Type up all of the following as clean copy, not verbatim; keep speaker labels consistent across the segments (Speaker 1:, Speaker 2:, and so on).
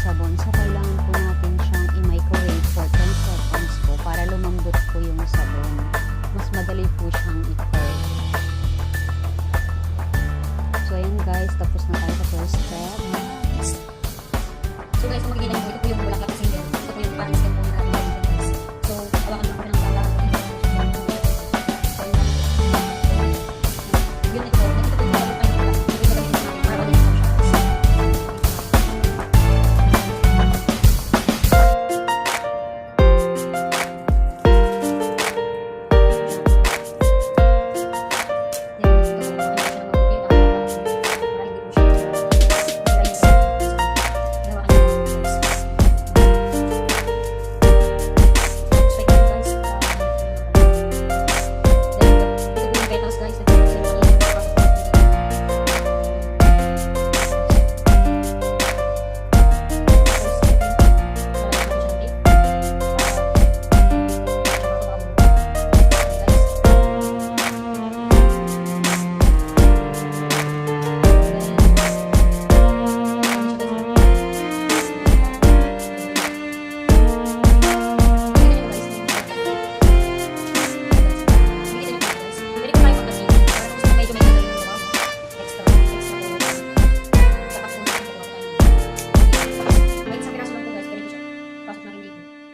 Speaker 1: sabon. So, kailangan po natin siyang i-microwave for 10 seconds po para lumambot po yung sabon. Mas madali po siyang i-curl. So, ayan guys, tapos na tayo sa first step.
Speaker 2: So guys, kung makikita nyo, ito po yung bulaklak kasi ito po yung parang step po na natin guys. So, hawakan lang po ng bulaklak. Yun ito po yung bulaklak tayo nila. Ito yung gagawin natin para malinis po siya.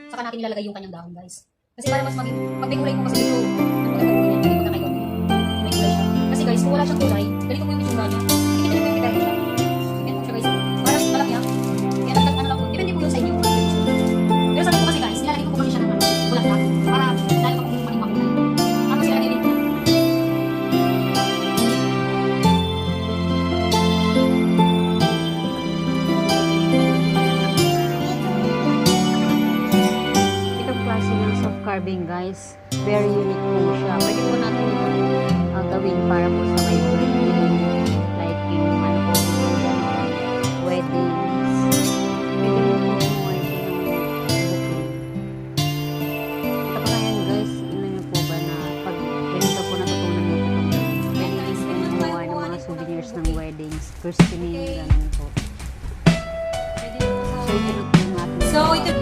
Speaker 2: Saka natin nilalagay yung kanyang dahon guys. Kasi para mas maging, pag may kulay po kasi ito, hindi magkakayo. May kulay siya. Kasi guys, kung wala siyang kulay, ganito po yung itsura niya. Hindi po yung pitaya siya. Ganito po siya guys. Parang malaki yan. Kaya ano lang po, depende po yung sa inyo. Pero sa akin po kasi guys, nilalagay ko po kasi siya ng bulaklak. Para dahil pa po maging makulay. Tapos ilalagay din po.
Speaker 1: Carving guys, very unique po siya. Pwede po natin yung gawin para po sa may wedding, like yung ano po, weddings. Pwede mo po kumuha ito ng booking. Ito pa yan guys, ino nyo po ba na pag ganito po natutunan nyo po itong pwede rin po kumuha ng mga souvenirs ng weddings, christening, ganun po. So ito na po natin.
Speaker 2: So ito